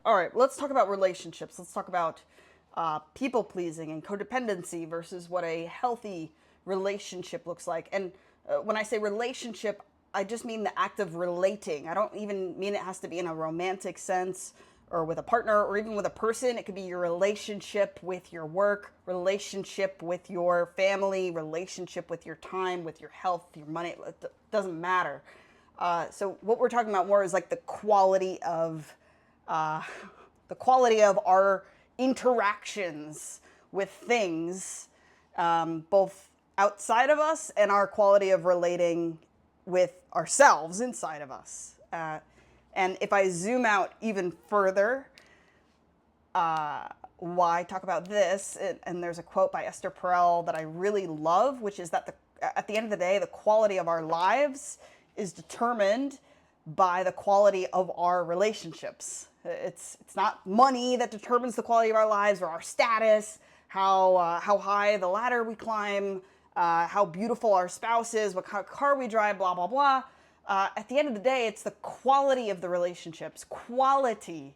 All right, let's talk about relationships. Let's talk about people pleasing and codependency versus what a healthy relationship looks like. And when I say relationship, I just mean the act of relating. I don't even mean it has to be in a romantic sense or with a partner or even with a person. It could be your relationship with your work, relationship with your family, relationship with your time, with your health, your money. It doesn't matter. So what we're talking about more is like uh, the quality of our interactions with things, both outside of us and our quality of relating with ourselves inside of us. And if I zoom out even further, why talk about this? And there's a quote by Esther Perel that I really love, which is that at the end of the day, the quality of our lives is determined by the quality of our relationships. It's not money that determines the quality of our lives or our status, how high the ladder we climb, how beautiful our spouse is, what kind of car we drive, blah blah blah. At the end of the day, it's the quality of the relationships, quality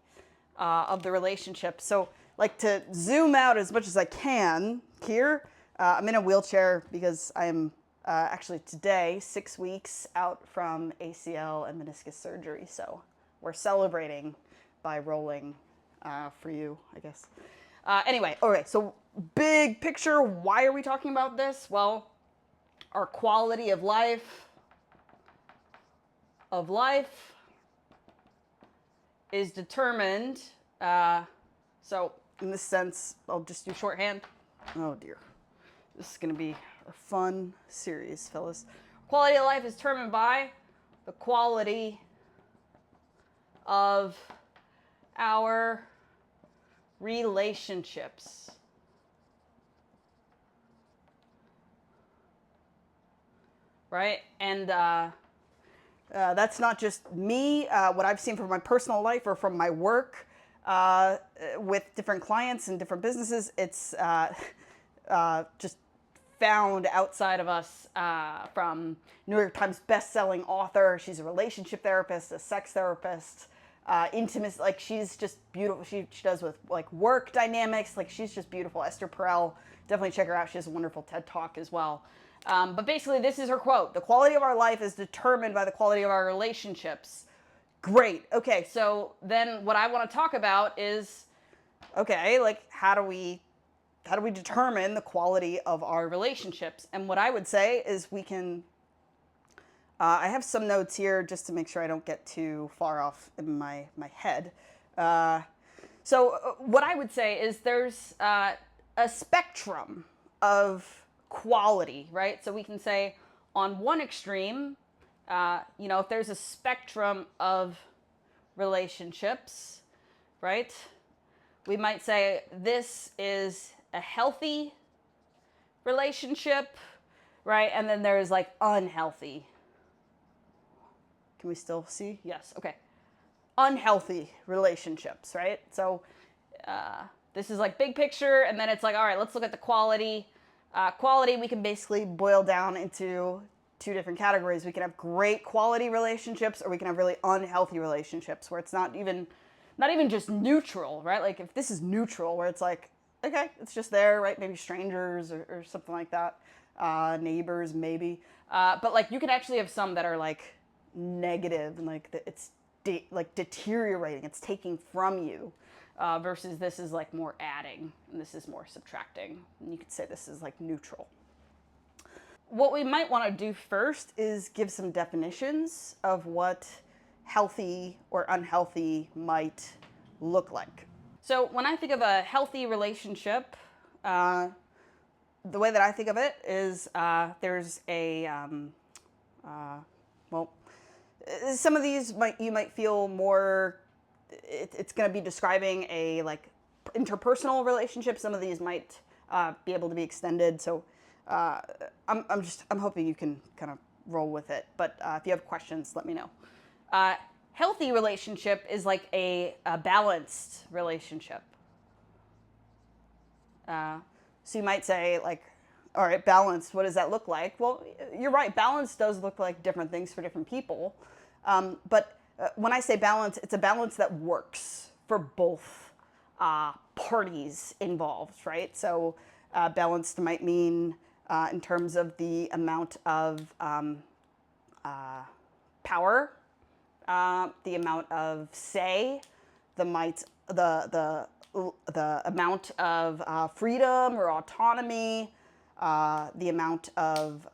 of the relationship. So, like, to zoom out as much as I can here, I'm in a wheelchair because I am actually today 6 weeks out from ACL and meniscus surgery. So, we're celebrating by rolling for you, I guess. Anyway, okay, so big picture, why are we talking about this? Well, our quality of life is determined. So in this sense, I'll just do shorthand. Oh dear, this is going to be a fun series, fellas. Quality of life is determined by the quality of our relationships. Right? And that's not just me, what I've seen from my personal life or from my work with different clients and different businesses. It's just found outside of us from New York Times best-selling author. She's a relationship therapist, a sex therapist, intimacy. Like, she's just beautiful. She does with like work dynamics. Like, she's just beautiful. Esther Perel, definitely check her out. She has a wonderful TED Talk as well. But basically, this is her quote: "The quality of our life is determined by the quality of our relationships." Great. Okay, so then what I want to talk about is, okay, like, how do we determine the quality of our relationships? And what I would say is we can. I have some notes here just to make sure I don't get too far off in my head. So what I would say is there's a spectrum of quality, right? So we can say on one extreme, if there's a spectrum of relationships, right? We might say this is a healthy relationship, right? And then there's like unhealthy. Can we still see? Yes. Okay. Unhealthy relationships, right? So this is like big picture, and then it's like, all right, let's look at the quality. Quality we can basically boil down into two different categories. We can have great quality relationships, or we can have really unhealthy relationships where it's not even just neutral, right? Like, if this is neutral, where it's like, okay, it's just there, right? Maybe strangers or something like that, neighbors maybe. But like, you can actually have some that are like negative and like it's like deteriorating. It's taking from you. Versus this is like more adding, and this is more subtracting. And you could say this is like neutral. What we might want to do first is give some definitions of what healthy or unhealthy might look like. So when I think of a healthy relationship, the way that I think of it is there's a well, some of these you might feel more. It's going to be describing a like interpersonal relationship. Some of these might be able to be extended. So I'm hoping you can kind of roll with it. But if you have questions, let me know. Healthy relationship is like a balanced relationship. So you might say, like, all right, balance, what does that look like? Well, you're right, balance does look like different things for different people. But when I say balance, it's a balance that works for both parties involved, right? So balanced might mean in terms of the amount of power, the amount of say, the amount of freedom or autonomy, the amount of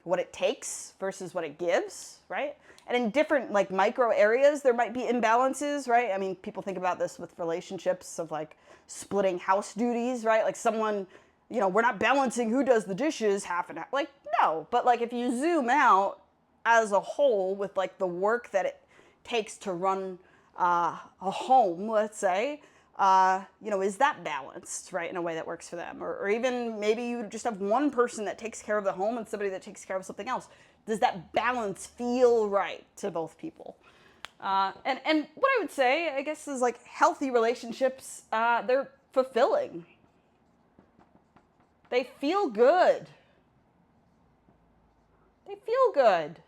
what it takes versus what it gives, right? And in different like micro areas, there might be imbalances, right? I mean, people think about this with relationships of like splitting house duties, right? Like someone, we're not balancing who does the dishes half and half. Like, no, but like if you zoom out as a whole with like the work that it takes to run a home, let's say, is that balanced, right, in a way that works for them? Or even maybe you just have one person that takes care of the home and somebody that takes care of something else. Does that balance feel right to both people? And what I would say, I guess, is like healthy relationships, they're fulfilling. They feel good. They feel good.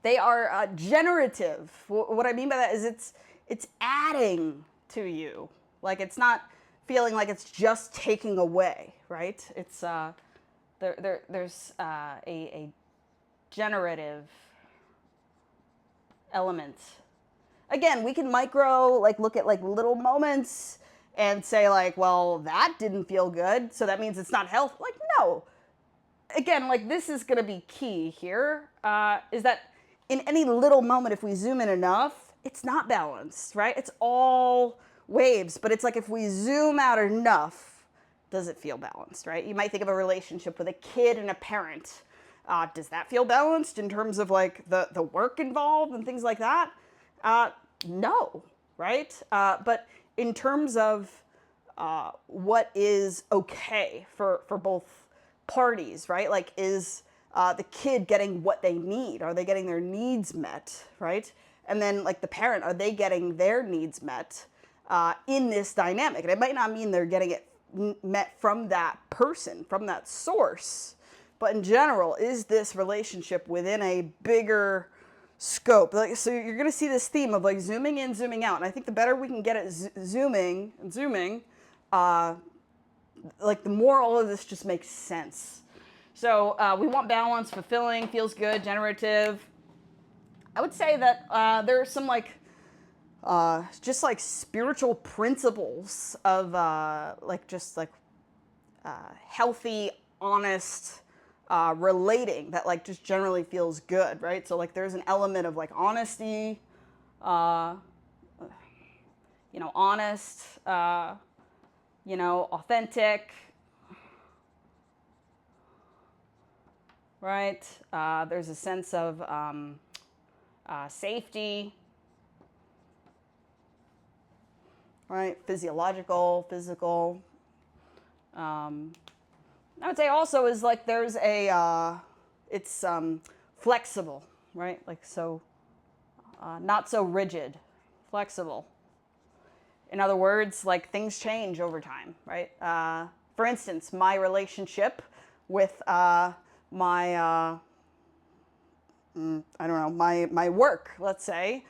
They are generative. What I mean by that is it's adding to you. Like it's not feeling like it's just taking away, right? It's there's a generative element. Again, we can look at like little moments and say like, well, that didn't feel good, so that means it's not healthy. Like, no. Again, like this is going to be key here, is that in any little moment, if we zoom in enough, it's not balanced, right? It's all waves, but it's like if we zoom out enough, does it feel balanced, right? You might think of a relationship with a kid and a parent. Does that feel balanced in terms of like the work involved and things like that? No, right? But in terms of what is okay for both parties, right? Like is the kid getting what they need? Are they getting their needs met, right? And then like the parent, are they getting their needs met in this dynamic? And it might not mean they're getting it met from that person, from that source, but in general, is this relationship within a bigger scope? Like, so you're going to see this theme of like zooming in, zooming out. And I think the better we can get at zooming, like the more all of this just makes sense. So we want balance, fulfilling, feels good, generative. I would say that there are some like just like spiritual principles of healthy, honest relating that like just generally feels good, right? So like there's an element of like honesty, honest, authentic, right? There's a sense of safety, right? Physiological, physical. I would say also is like there's it's flexible, right? Like so, not so rigid, flexible. In other words, like things change over time, right? For instance, my relationship with my my work, let's say,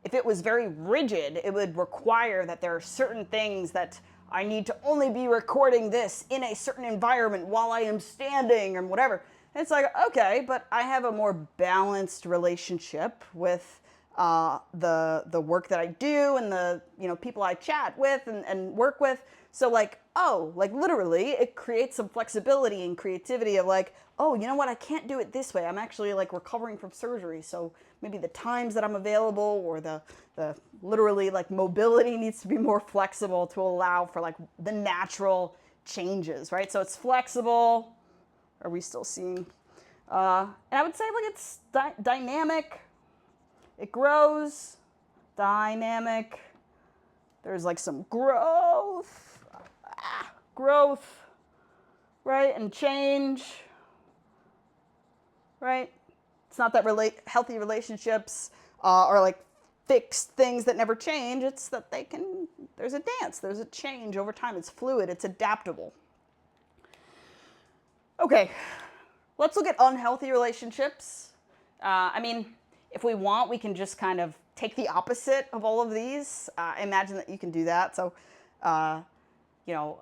if it was very rigid, it would require that there are certain things that I need to only be recording this in a certain environment while I am standing or whatever. And it's like, okay, but I have a more balanced relationship with the work that I do and the people I chat with and work with. So like, like literally it creates some flexibility and creativity of like, oh, you know what, I can't do it this way. I'm actually like recovering from surgery. So maybe the times that I'm available or the literally like mobility needs to be more flexible to allow for like the natural changes, right? So it's flexible. Are we still seeing? And I would say like it's dynamic. It grows, dynamic. There's like some growth, right? And change, right? It's not that healthy relationships are like fixed things that never change. It's that there's a dance, there's a change over time. It's fluid, it's adaptable. Okay, let's look at unhealthy relationships. I mean, if we want, we can just kind of take the opposite of all of these. Imagine that you can do that. So, you know,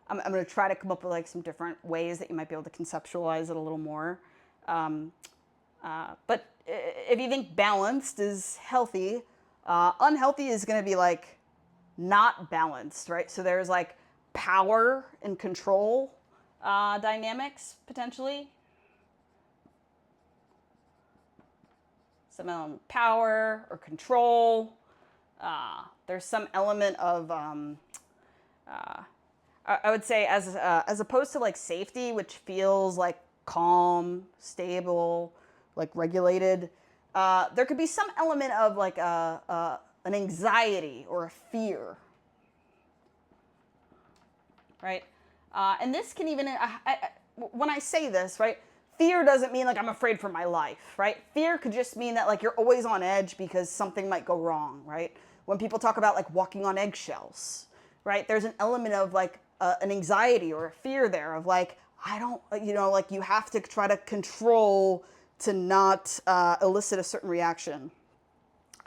I'm going to try to come up with like some different ways that you might be able to conceptualize it a little more. But if you think balanced is healthy, unhealthy is going to be like not balanced, right? So there's like power and control dynamics potentially. Some element of power or control. There's some element of, I would say, as opposed to like safety, which feels like calm, stable, like regulated. There could be some element of like an anxiety or a fear, right? And this can even, when I say this, right, fear doesn't mean like I'm afraid for my life, right? Fear could just mean that like you're always on edge because something might go wrong, right? When people talk about like walking on eggshells, right? There's an element of like an anxiety or a fear there of like, I don't, you know, like you have to try to control to not elicit a certain reaction.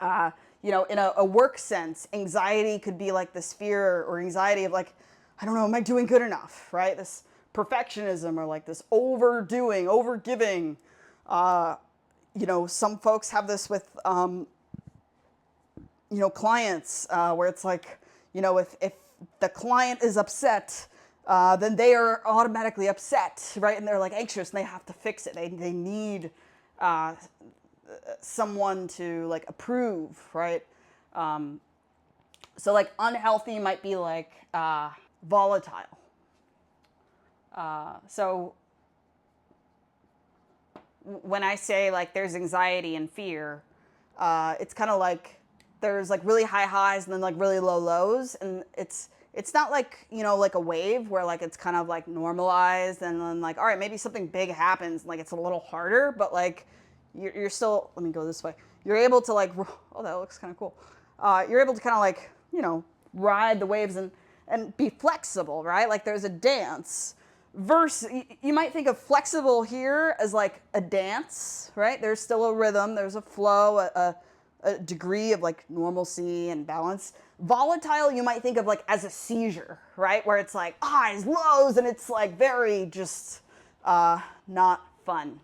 You know, in a work sense, anxiety could be like this fear or anxiety of like, I don't know, am I doing good enough, right? This perfectionism or like this overdoing, overgiving. You know, some folks have this with, you know, clients where it's like, you know, if the client is upset, then they are automatically upset, right? And they're like anxious and they have to fix it. They need someone to like approve, right? So like unhealthy might be like volatile. So when I say like there's anxiety and fear, it's kind of like there's like really high highs and then like really low lows, and it's not like, you know, like a wave where like it's kind of like normalized and then like, all right, maybe something big happens and like it's a little harder, but like you're still, let me go this way, you're able to like, oh, that looks kind of cool, you're able to kind of like, you know, ride the waves and be flexible, right? Like there's a dance. Verse, you might think of flexible here as like a dance, right? There's still a rhythm, there's a flow, a degree of like normalcy and balance. Volatile, you might think of like as a seizure, right? Where it's like highs, lows, and it's like very just not fun.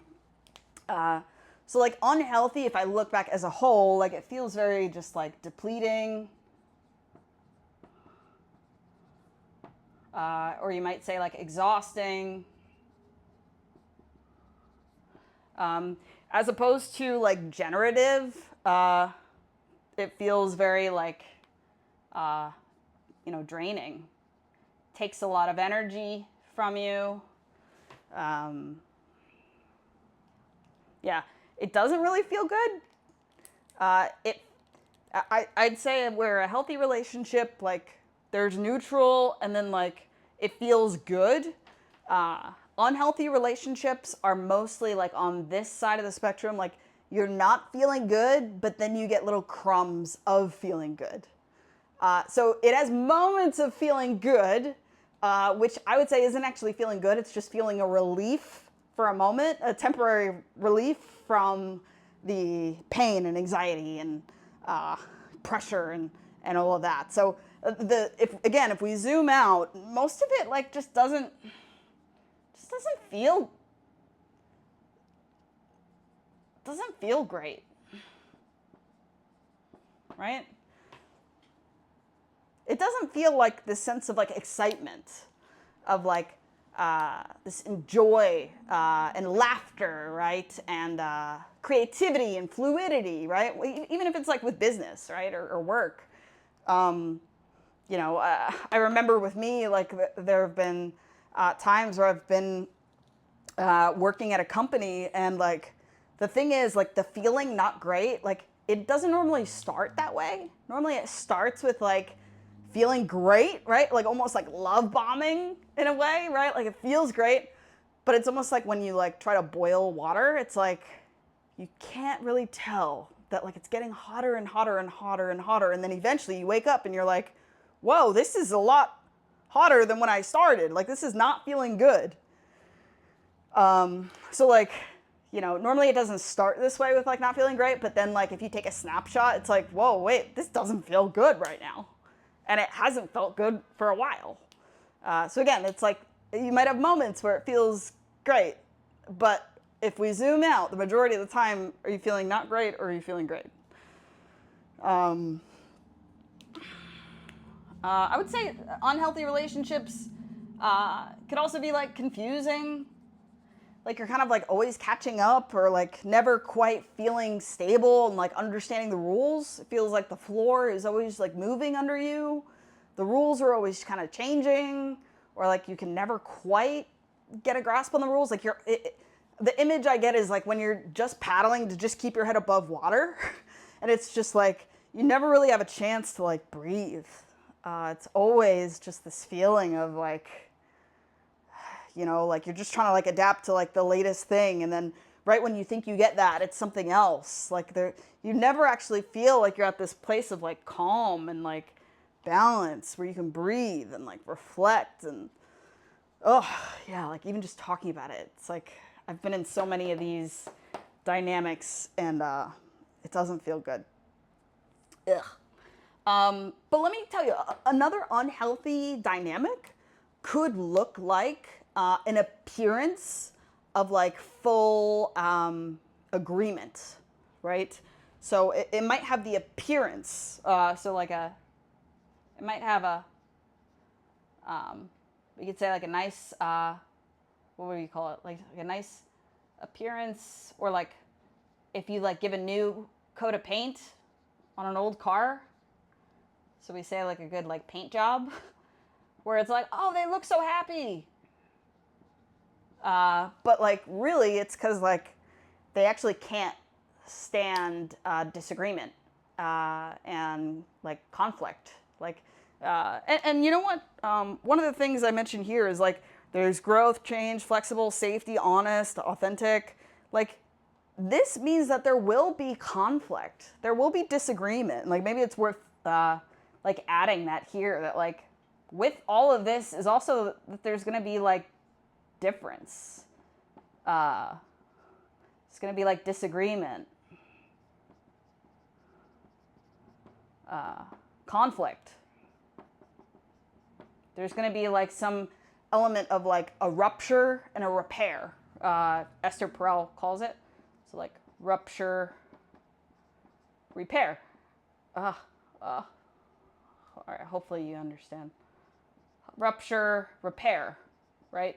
So like unhealthy, if I look back as a whole, like it feels very just like depleting. Or you might say like exhausting. As opposed to like generative, it feels very like, you know, draining. Takes a lot of energy from you. Yeah, it doesn't really feel good. I'd say where a healthy relationship, like there's neutral and then like it feels good. Unhealthy relationships are mostly like on this side of the spectrum, like you're not feeling good, but then you get little crumbs of feeling good. So it has moments of feeling good, which I would say isn't actually feeling good. It's just feeling a relief for a moment, a temporary relief from the pain and anxiety and pressure and all of that. So if we zoom out, most of it like just doesn't feel great, right? It doesn't feel like this sense of like excitement, of like this joy and laughter, right? And creativity and fluidity, right? Even if it's like with business, right, or work. You know, I remember with me, like there have been times where I've been working at a company, and like the thing is, like the feeling not great, like it doesn't normally start that way. Normally it starts with like feeling great, right? Like almost like love bombing in a way, right? Like it feels great, but it's almost like when you like try to boil water, it's like you can't really tell that like it's getting hotter and hotter and hotter and hotter, and then eventually you wake up and you're like, whoa, this is a lot hotter than when I started. Like this is not feeling good. So like, normally it doesn't start this way with like not feeling great, but then like if you take a snapshot, it's like, whoa, wait, this doesn't feel good right now. And it hasn't felt good for a while. So again, it's like you might have moments where it feels great, but if we zoom out, the majority of the time, are you feeling not great or are you feeling great? I would say unhealthy relationships could also be like confusing. Like you're kind of like always catching up or like never quite feeling stable and like understanding the rules. It feels like the floor is always like moving under you. The rules are always kind of changing, or like you can never quite get a grasp on the rules. Like the image I get is like when you're just paddling to just keep your head above water and it's just like you never really have a chance to like breathe. It's always just this feeling of like, like you're just trying to like adapt to like the latest thing, and then right when you think you get that, it's something else. Like you never actually feel like you're at this place of like calm and like balance where you can breathe and like reflect. And like even just talking about it, it's like I've been in so many of these dynamics and it doesn't feel good. Ugh. But let me tell you, another unhealthy dynamic could look like an appearance of like full agreement, right? So it might have the appearance, it might have a, we could say like a nice, what would you call it? Like a nice appearance, or like if you like give a new coat of paint on an old car. So we say like a good like paint job where it's like, oh, they look so happy. But like really it's because like they actually can't stand disagreement and like conflict. Like, and you know what? One of the things I mentioned here is like there's growth, change, flexible, safety, honest, authentic. Like this means that there will be conflict. There will be disagreement. Like maybe it's worth like adding that here, that like with all of this is also that there's going to be like difference. It's going to be like disagreement, conflict. There's going to be like some element of like a rupture and a repair. Esther Perel calls it. So like rupture, repair. All right, hopefully you understand. Rupture, repair, right?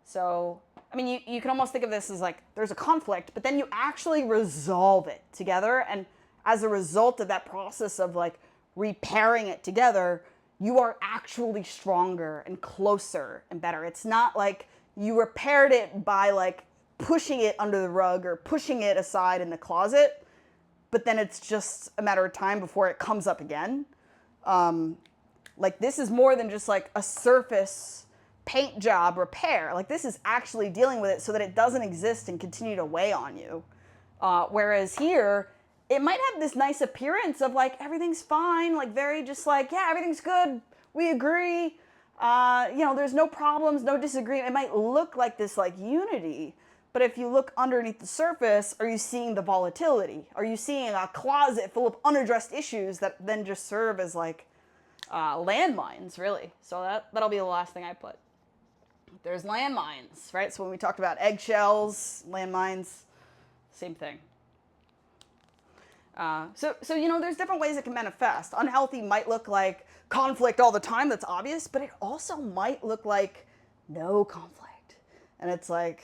So, I mean, you can almost think of this as like there's a conflict, but then you actually resolve it together. And as a result of that process of like repairing it together, you are actually stronger and closer and better. It's not like you repaired it by like pushing it under the rug or pushing it aside in the closet, but then it's just a matter of time before it comes up again. Like this is more than just like a surface paint job repair. Like this is actually dealing with it so that it doesn't exist and continue to weigh on you. Whereas here, it might have this nice appearance of like everything's fine, like very just like, yeah, everything's good, we agree, there's no problems, no disagreement. It might look like this like unity, but if you look underneath the surface, are you seeing the volatility? Are you seeing a closet full of unaddressed issues that then just serve as like landmines, really? So that'll be the last thing I put. There's landmines, right? So when we talked about eggshells, landmines, same thing. So there's different ways it can manifest. Unhealthy might look like conflict all the time, that's obvious, but it also might look like no conflict. And it's like,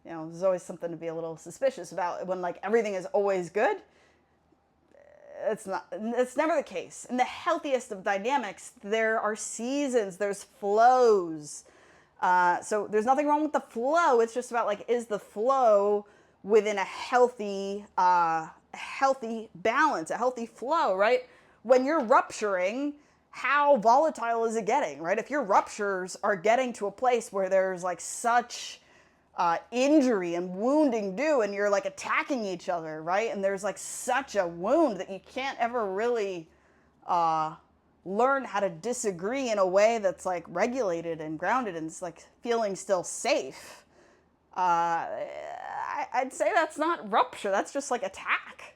there's always something to be a little suspicious about when like everything is always good. It's never the case. In the healthiest of dynamics, there are seasons, there's flows. So there's nothing wrong with the flow. It's just about like, is the flow within a healthy balance, a healthy flow, right? When you're rupturing, how volatile is it getting, right? If your ruptures are getting to a place where there's like such injury and wounding due, and you're like attacking each other, right? And there's like such a wound that you can't ever really learn how to disagree in a way that's like regulated and grounded and it's like feeling still safe. I'd say that's not rupture. That's just like attack.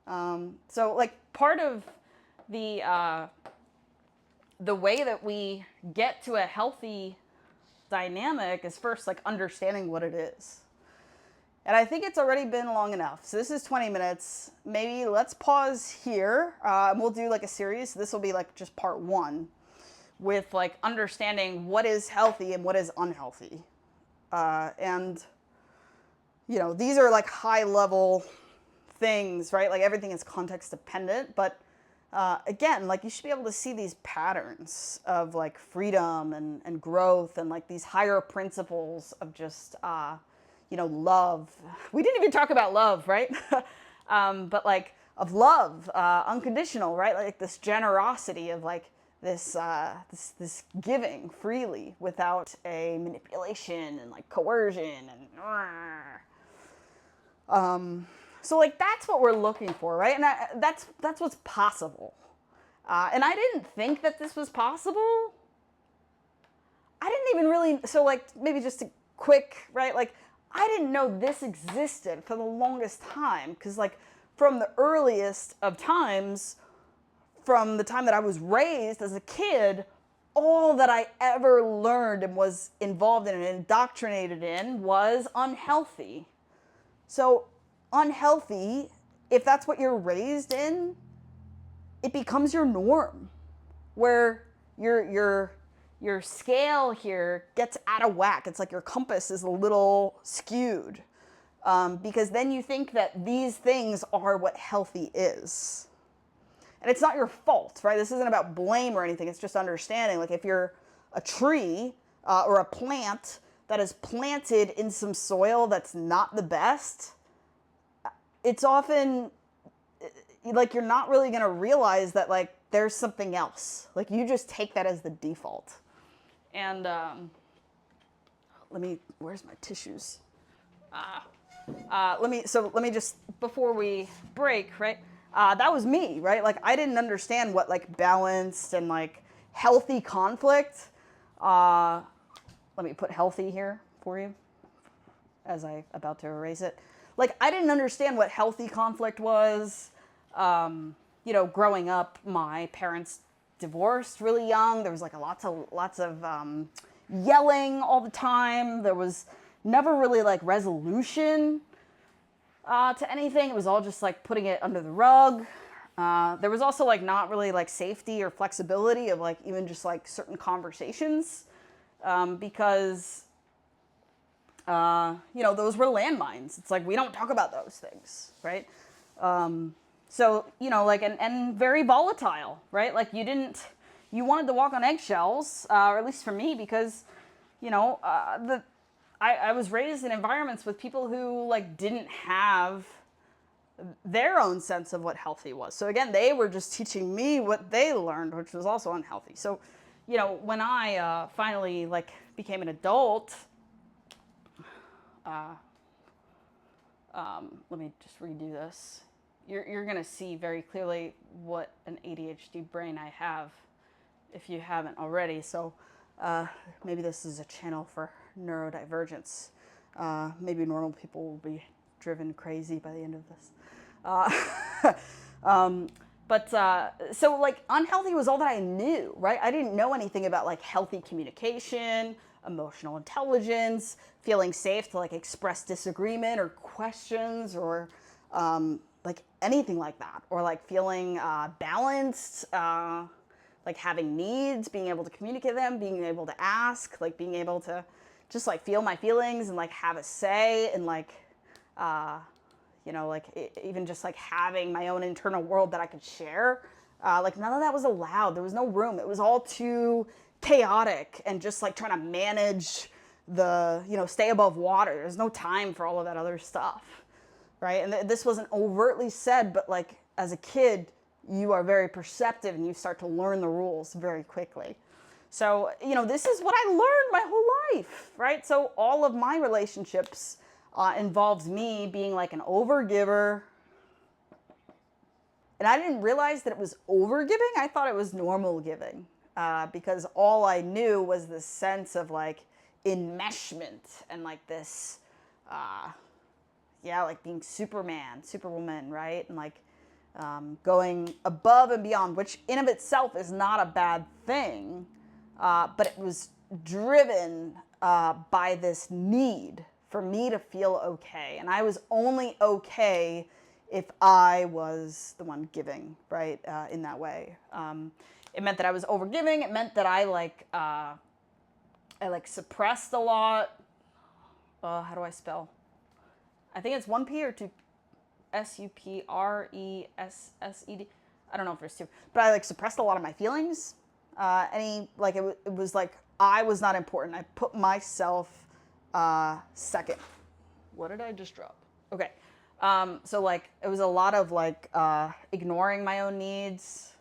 So like part of the way that we get to a healthy dynamic is first like understanding what it is. And I think it's already been long enough. So this is 20 minutes. Maybe let's pause here. And we'll do like a series. This will be like just part 1 with like understanding what is healthy and what is unhealthy. And, you know, these are like high level things, right? Like everything is context dependent. But again, like you should be able to see these patterns of like freedom and growth and like these higher principles of just, you know, love. We didn't even talk about love, right? But like of love, unconditional, right? Like this generosity of like this giving freely without a manipulation and like coercion and so like that's what we're looking for, right? And that's what's possible. And I didn't think that this was possible. I didn't even really, so like maybe just a quick, right? Like I didn't know this existed for the longest time because like from the earliest of times, from the time that I was raised as a kid, all that I ever learned and was involved in and indoctrinated in was unhealthy. So unhealthy, if that's what you're raised in, it becomes your norm, where your scale here gets out of whack. It's like your compass is a little skewed because then you think that these things are what healthy is. And it's not your fault, right? This isn't about blame or anything. It's just understanding. Like if you're a tree or a plant that is planted in some soil that's not the best, it's often like you're not really going to realize that like there's something else. Like you just take that as the default. And where's my tissues? Let me just, before we break, right? That was me, right? Like I didn't understand what like balanced and like healthy conflict. Let me put healthy here for you as I'm about to erase it. Like I didn't understand what healthy conflict was. You know, growing up, my parents divorced really young. There was like lots of yelling all the time. There was never really like resolution to anything. It was all just like putting it under the rug. There was also like not really like safety or flexibility of like even just like certain conversations because you know, those were landmines. It's like we don't talk about those things, right? So, you know, like, and very volatile, right? Like you wanted to walk on eggshells, or at least for me, because, you know, I was raised in environments with people who like didn't have their own sense of what healthy was. So again, they were just teaching me what they learned, which was also unhealthy. So, you know, when I finally like became an adult, let me just redo this. You're going to see very clearly what an ADHD brain I have if you haven't already. So maybe this is a channel for neurodivergence. Maybe normal people will be driven crazy by the end of this. So like unhealthy was all that I knew, right? I didn't know anything about like healthy communication, emotional intelligence, feeling safe to like express disagreement or questions or like anything like that, or like feeling balanced, like having needs, being able to communicate them, being able to ask, like being able to just like feel my feelings and like have a say and like, you know, like even just like having my own internal world that I could share. Like none of that was allowed. There was no room. It was all too chaotic and just like trying to manage the, you know, stay above water. There's no time for all of that other stuff. Right? And this wasn't overtly said, but like as a kid, you are very perceptive and you start to learn the rules very quickly. So, you know, this is what I learned my whole life, right? So all of my relationships involves me being like an overgiver. And I didn't realize that it was overgiving. I thought it was normal giving because all I knew was this sense of like enmeshment and like this yeah, like being Superman, Superwoman, right? And like going above and beyond, which in of itself is not a bad thing, but it was driven by this need for me to feel okay. And I was only okay if I was the one giving, right, in that way. It meant that I was overgiving. It meant that I suppressed a lot. How do I spell? I think it's one P or two. Supressed. I don't know if there's two, but I like suppressed a lot of my feelings. It was like I was not important. I put myself second. What did I just drop? Okay. So like it was a lot of like ignoring my own needs.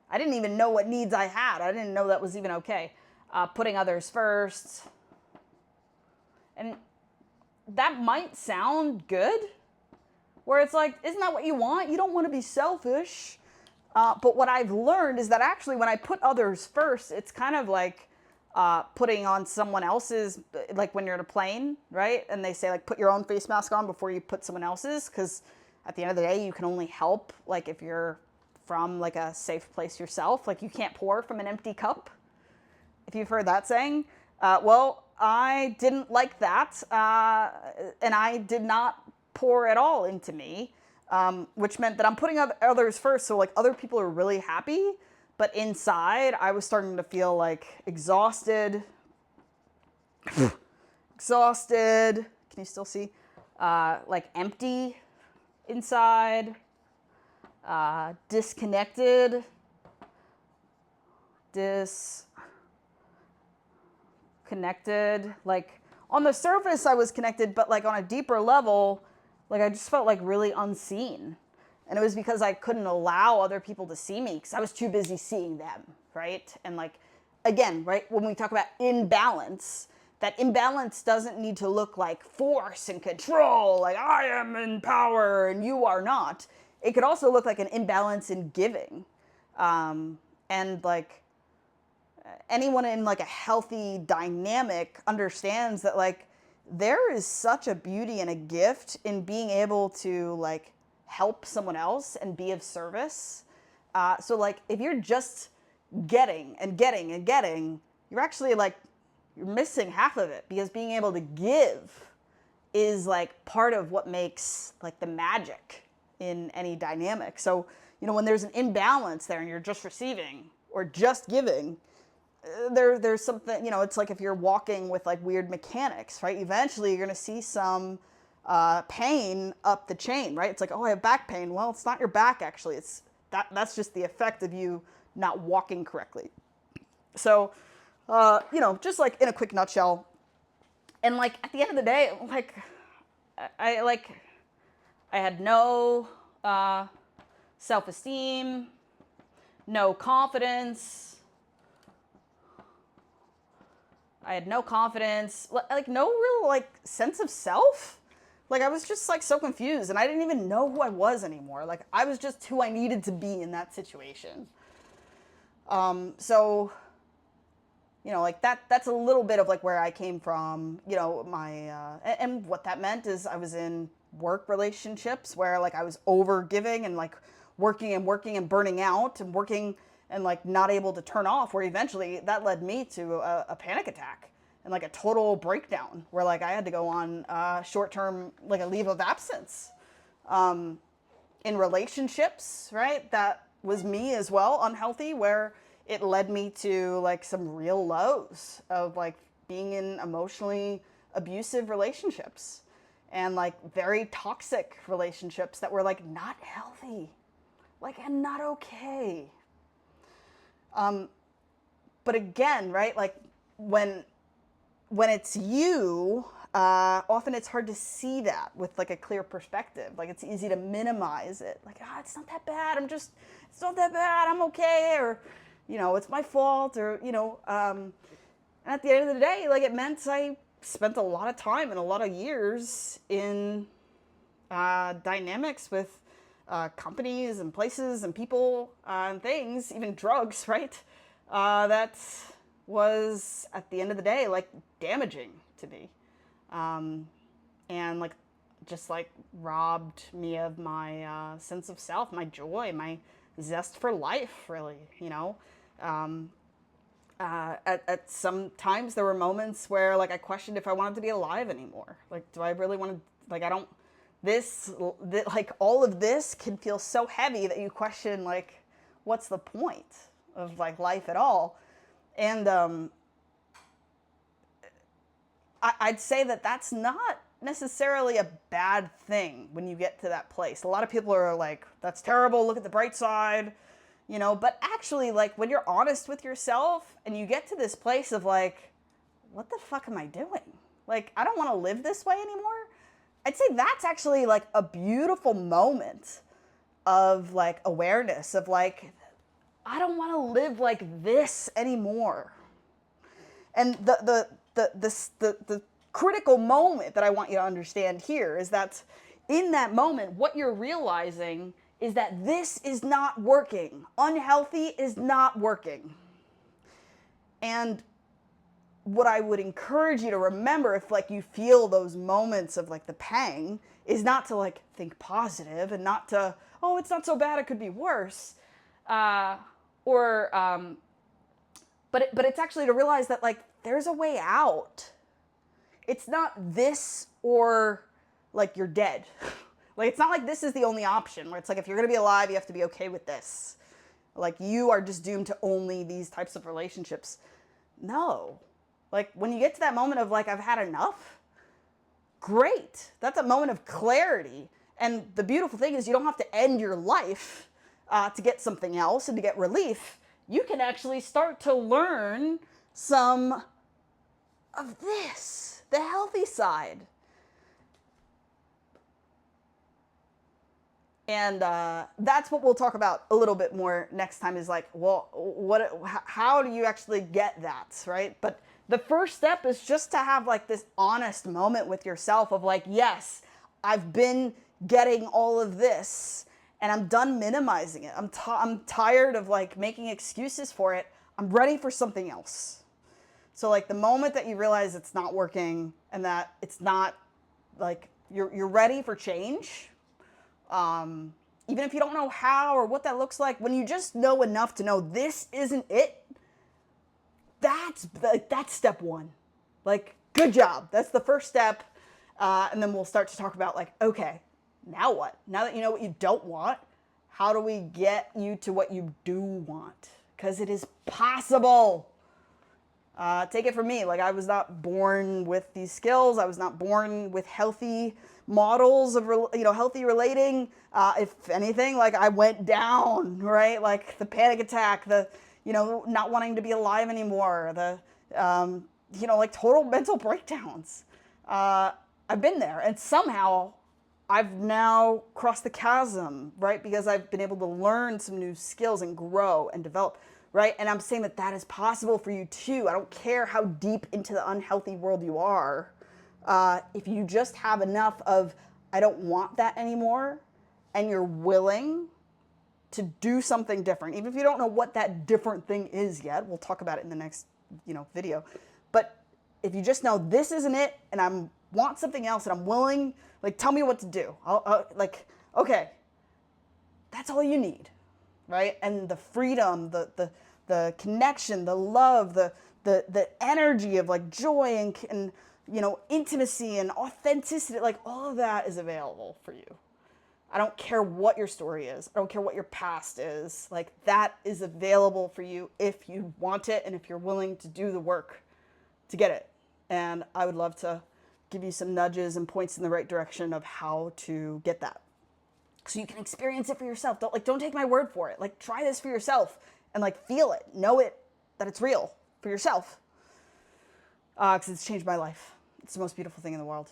I didn't even know what needs I had. I didn't know that was even okay. Putting others first. And that might sound good, where it's like, isn't that what you want? You don't want to be selfish. But what I've learned is that actually when I put others first, it's kind of like putting on someone else's, like when you're in a plane, right? And they say like, put your own face mask on before you put someone else's, because at the end of the day, you can only help like if you're from like a safe place yourself. Like you can't pour from an empty cup, if you've heard that saying. Well, I didn't like that, and I did not pour at all into me, which meant that I'm putting others first. So like other people are really happy, but inside I was starting to feel like exhausted. Exhausted. Can you still see? Like empty inside. Disconnected. Connected. Like on the surface I was connected, but like on a deeper level, like I just felt like really unseen. And it was because I couldn't allow other people to see me because I was too busy seeing them, right? And like, again, right, when we talk about imbalance, that imbalance doesn't need to look like force and control, like I am in power and you are not. It could also look like an imbalance in giving. And like, anyone in like a healthy dynamic understands that like there is such a beauty and a gift in being able to like help someone else and be of service. So like if you're just getting and getting and getting, you're actually like, you're missing half of it, because being able to give is like part of what makes like the magic in any dynamic. So, you know, when there's an imbalance there and you're just receiving or just giving, there's something, you know, it's like if you're walking with like weird mechanics, right? Eventually you're going to see some pain up the chain, right? It's like, oh, I have back pain. Well, it's not your back, actually. It's that's just the effect of you not walking correctly. So, you know, just like in a quick nutshell, and like at the end of the day, like I had no self-esteem, no confidence. I had no confidence, like no real like sense of self. Like I was just like so confused, and I didn't even know who I was anymore. Like I was just who I needed to be in that situation. So, you know, like that's a little bit of like where I came from, you know, my, and what that meant is I was in work relationships where like I was over giving and like working and working and burning out and working and like not able to turn off, where eventually that led me to a panic attack and like a total breakdown where like I had to go on short-term, like a leave of absence. In relationships, right? That was me as well, unhealthy, where it led me to like some real lows of like being in emotionally abusive relationships and like very toxic relationships that were like not healthy, like, and not okay. But again, right, like when it's you, often it's hard to see that with like a clear perspective. Like it's easy to minimize it. Like, it's not that bad. It's not that bad. I'm okay. Or, you know, it's my fault. Or, you know, and at the end of the day, like it meant I spent a lot of time and a lot of years in dynamics with companies and places and people and things, even drugs, right? That was, at the end of the day, like, damaging to me. And like, just like robbed me of my sense of self, my joy, my zest for life, really, you know. At some times there were moments where like I questioned if I wanted to be alive anymore. Like, do I really want to, like, I don't, like all of this can feel so heavy that you question like, what's the point of like life at all? And I'd say that that's not necessarily a bad thing when you get to that place. A lot of people are like, that's terrible, look at the bright side, you know, but actually, like, when you're honest with yourself and you get to this place of like, what the fuck am I doing? Like, I don't want to live this way anymore. I'd say that's actually like a beautiful moment of like awareness of like, I don't want to live like this anymore. And the critical moment that I want you to understand here is that in that moment, what you're realizing is that this is not working. Unhealthy is not working. And what I would encourage you to remember if like you feel those moments of like the pang is not to like think positive and not to, oh, it's not so bad, it could be worse. But it's actually to realize that like there's a way out. It's not this or like you're dead. Like, it's not like this is the only option where it's like if you're going to be alive, you have to be okay with this. Like, you are just doomed to only these types of relationships. No. Like, when you get to that moment of like, I've had enough, great. That's a moment of clarity. And the beautiful thing is you don't have to end your life to get something else and to get relief. You can actually start to learn some of this, the healthy side. And that's what we'll talk about a little bit more next time is like, well, how do you actually get that, right? But the first step is just to have like this honest moment with yourself of like, yes, I've been getting all of this and I'm done minimizing it. I'm tired of like making excuses for it. I'm ready for something else. So like the moment that you realize it's not working and that it's not like you're ready for change, even if you don't know how or what that looks like, when you just know enough to know this isn't it, that's step one. Like, good job. That's the first step. And then we'll start to talk about like, okay, now what? Now that you know what you don't want, how do we get you to what you do want? Because it is possible. Take it from me. Like, I was not born with these skills. I was not born with healthy models of, healthy relating. If anything, like, I went down, right? Like the panic attack, the, not wanting to be alive anymore, the, like total mental breakdowns. I've been there, and somehow I've now crossed the chasm, right? Because I've been able to learn some new skills and grow and develop, right? And I'm saying that that is possible for you too. I don't care how deep into the unhealthy world you are. If you just have enough of, I don't want that anymore, and you're willing to do something different, even if you don't know what that different thing is yet, we'll talk about it in the next, video. But if you just know this isn't it, and I want something else, and I'm willing, like, tell me what to do. Like, okay, that's all you need, right? And the freedom, the connection, the love, the energy of like joy and intimacy and authenticity, like all of that is available for you. I don't care what your story is. I don't care what your past is. Like, that is available for you if you want it and if you're willing to do the work to get it. And I would love to give you some nudges and points in the right direction of how to get that, so you can experience it for yourself. Don't take my word for it. Like, try this for yourself and like feel it, know it, that it's real for yourself. Because it's changed my life. It's the most beautiful thing in the world.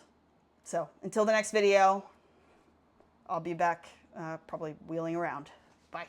So until the next video, I'll be back, probably wheeling around. Bye.